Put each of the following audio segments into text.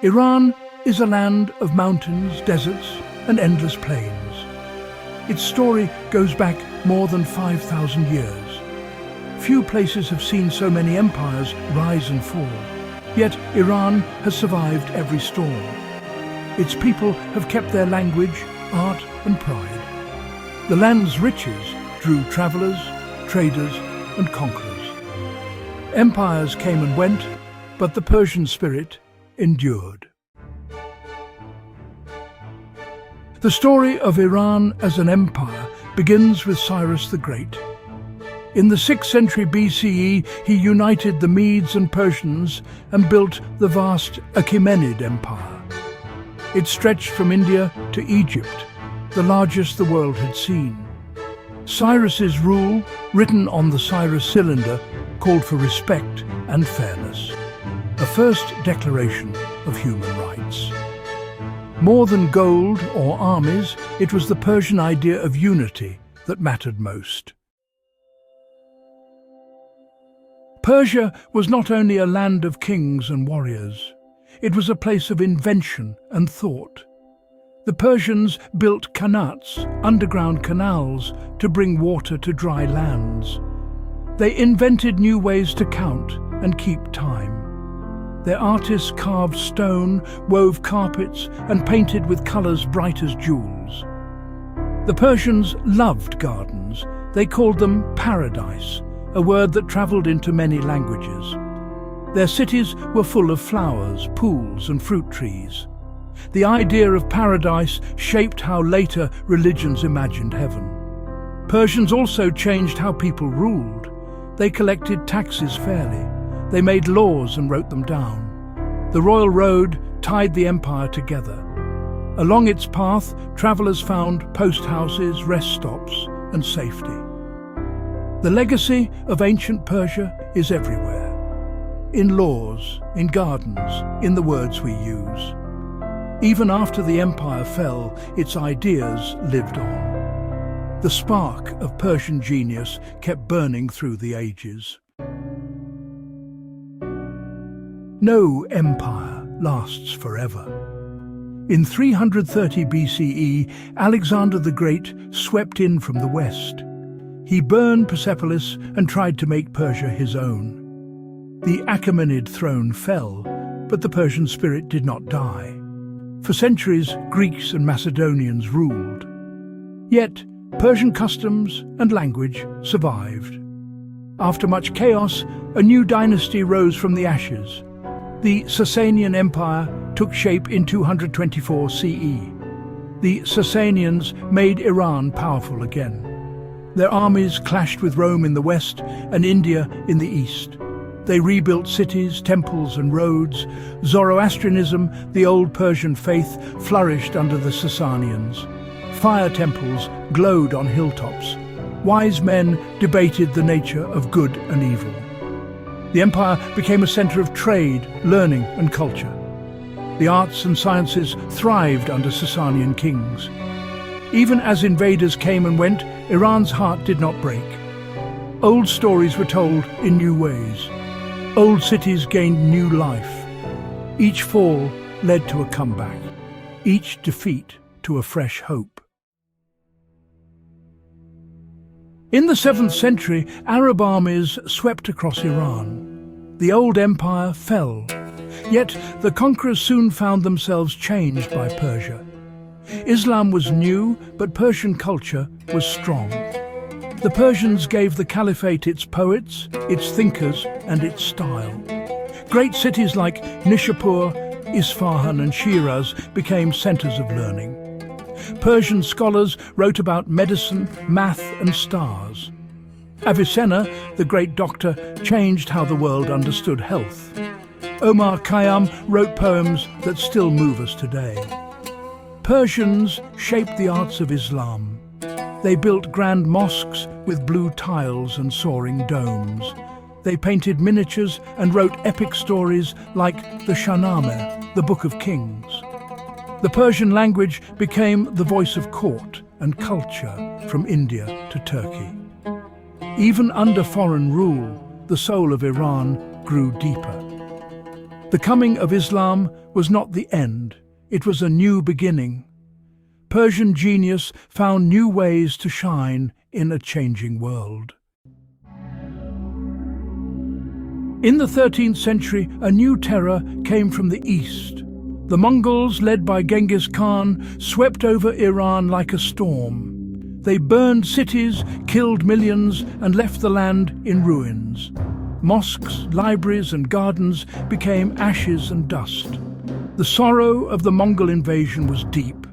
Iran is a land of mountains, deserts, and endless plains. Its story goes back more than 5,000 years. Few places have seen so many empires rise and fall, yet Iran has survived every storm. Its people have kept their language, art, and pride. The land's riches drew travelers, traders, and conquerors. Empires came and went, but the Persian spirit endured. The story of Iran as an empire begins with Cyrus the Great. In the 6th century BCE, he united the Medes and Persians and built the vast Achaemenid Empire. It stretched from India to Egypt, the largest the world had seen. Cyrus's rule, written on the Cyrus cylinder, called for respect and fairness, a first declaration of human rights. More than gold or armies, it was the Persian idea of unity that mattered most. Persia was not only a land of kings and warriors, it was a place of invention and thought. The Persians built Qanats, underground canals, to bring water to dry lands. They invented new ways to count and keep time. Their artists carved stone, wove carpets, and painted with colours bright as jewels. The Persians loved gardens. They called them paradise, a word that travelled into many languages. Their cities were full of flowers, pools, and fruit trees. The idea of paradise shaped how later religions imagined heaven. Persians also changed how people ruled. They collected taxes fairly. They made laws and wrote them down. The royal road tied the empire together. Along its path, travellers found post houses, rest stops, and safety. The legacy of ancient Persia is everywhere. In laws, in gardens, in the words we use. Even after the empire fell, its ideas lived on. The spark of Persian genius kept burning through the ages. No empire lasts forever. In 330 BCE, Alexander the Great swept in from the west. He burned Persepolis and tried to make Persia his own. The Achaemenid throne fell, but the Persian spirit did not die. For centuries, Greeks and Macedonians ruled. Yet, Persian customs and language survived. After much chaos, a new dynasty rose from the ashes. The Sasanian Empire took shape in 224 CE. The Sasanians made Iran powerful again. Their armies clashed with Rome in the west and India in the east. They rebuilt cities, temples, and roads. Zoroastrianism, the old Persian faith, flourished under the Sasanians. Fire temples glowed on hilltops. Wise men debated the nature of good and evil. The empire became a center of trade, learning, and culture. The arts and sciences thrived under Sasanian kings. Even as invaders came and went, Iran's heart did not break. Old stories were told in new ways. Old cities gained new life. Each fall led to a comeback, each defeat to a fresh hope. In the 7th century, Arab armies swept across Iran. The old empire fell, yet the conquerors soon found themselves changed by Persia. Islam was new, but Persian culture was strong. The Persians gave the caliphate its poets, its thinkers, and its style. Great cities like Nishapur, Isfahan, and Shiraz became centers of learning. Persian scholars wrote about medicine, math, and stars. Avicenna, the great doctor, changed how the world understood health. Omar Khayyam wrote poems that still move us today. Persians shaped the arts of Islam. They built grand mosques with blue tiles and soaring domes. They painted miniatures and wrote epic stories like the Shahnameh, the Book of Kings. The Persian language became the voice of court and culture from India to Turkey. Even under foreign rule, the soul of Iran grew deeper. The coming of Islam was not the end, it was a new beginning. Persian genius found new ways to shine in a changing world. In the 13th century, a new terror came from the east. The Mongols, led by Genghis Khan, swept over Iran like a storm. They burned cities, killed millions, and left the land in ruins. Mosques, libraries, and gardens became ashes and dust. The sorrow of the Mongol invasion was deep.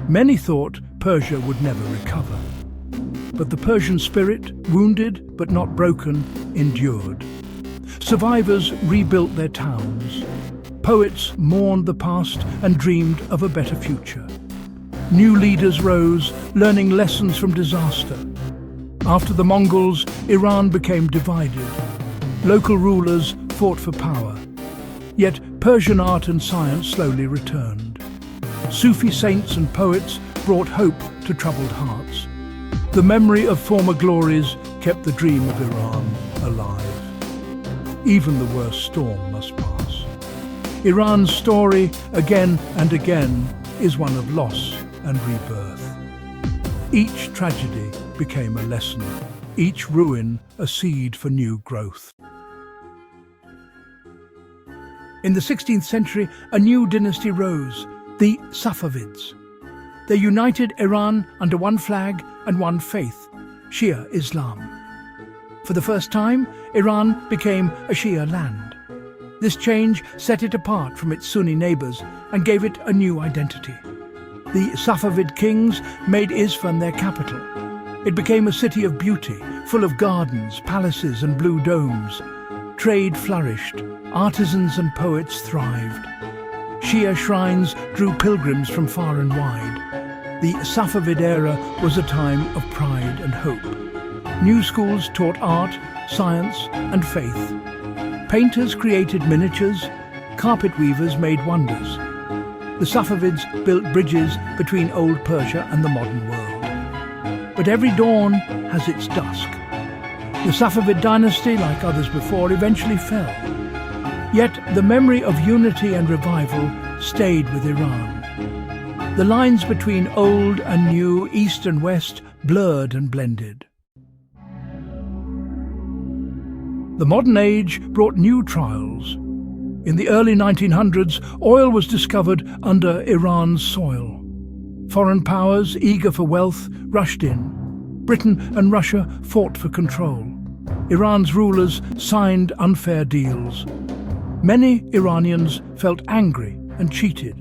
Many thought Persia would never recover. But the Persian spirit, wounded but not broken, endured. Survivors rebuilt their towns. Poets mourned the past and dreamed of a better future. New leaders rose, learning lessons from disaster. After the Mongols, Iran became divided. Local rulers fought for power. Yet Persian art and science slowly returned. Sufi saints and poets brought hope to troubled hearts. The memory of former glories kept the dream of Iran alive. Even the worst storm must pass. Iran's story, again and again, is one of loss and rebirth. Each tragedy became a lesson, each ruin a seed for new growth. In the 16th century, a new dynasty rose, the Safavids. They united Iran under one flag and one faith, Shia Islam. For the first time, Iran became a Shia land. This change set it apart from its Sunni neighbors and gave it a new identity. The Safavid kings made Isfahan their capital. It became a city of beauty, full of gardens, palaces, and blue domes. Trade flourished, artisans and poets thrived. Shia shrines drew pilgrims from far and wide. The Safavid era was a time of pride and hope. New schools taught art, science, and faith. Painters created miniatures, carpet weavers made wonders. The Safavids built bridges between old Persia and the modern world. But every dawn has its dusk. The Safavid dynasty, like others before, eventually fell. Yet the memory of unity and revival stayed with Iran. The lines between old and new, east and west, blurred and blended. The modern age brought new trials. In the early 1900s, oil was discovered under Iran's soil. Foreign powers, eager for wealth, rushed in. Britain and Russia fought for control. Iran's rulers signed unfair deals. Many Iranians felt angry and cheated.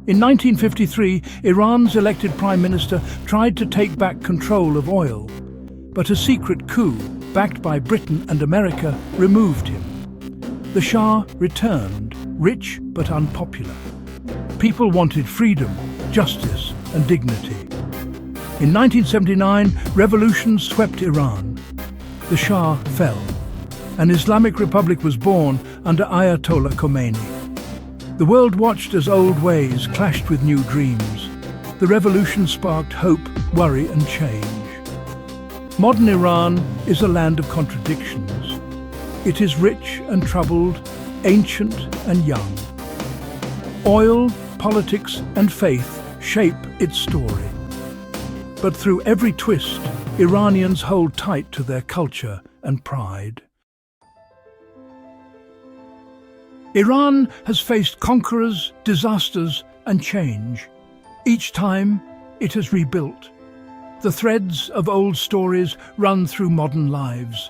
In 1953, Iran's elected prime minister tried to take back control of oil, but a secret coup, backed by Britain and America, removed him. The Shah returned, rich but unpopular. People wanted freedom, justice, and dignity. In 1979, revolution swept Iran. The Shah fell. An Islamic Republic was born under Ayatollah Khomeini. The world watched as old ways clashed with new dreams. The revolution sparked hope, worry, and change. Modern Iran is a land of contradictions. It is rich and troubled, ancient and young. Oil, politics, and faith shape its story. But through every twist, Iranians hold tight to their culture and pride. Iran has faced conquerors, disasters, and change. Each time, it has rebuilt. The threads of old stories run through modern lives.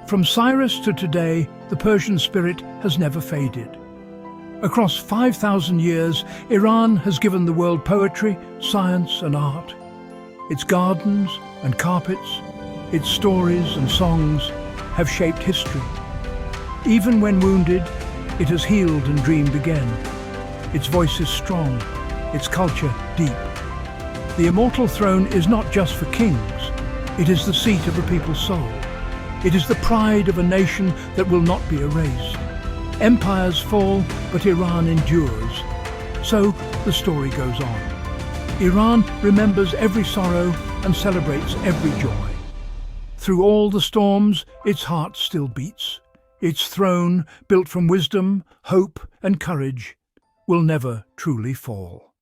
From Cyrus to today, the Persian spirit has never faded. Across 5,000 years, Iran has given the world poetry, science, and art. Its gardens and carpets, its stories and songs have shaped history. Even when wounded, it has healed and dreamed again. Its voice is strong, its culture deep. The immortal throne is not just for kings, it is the seat of a people's soul. It is the pride of a nation that will not be erased. Empires fall, but Iran endures. So the story goes on. Iran remembers every sorrow and celebrates every joy. Through all the storms, its heart still beats. Its throne, built from wisdom, hope, and courage, will never truly fall.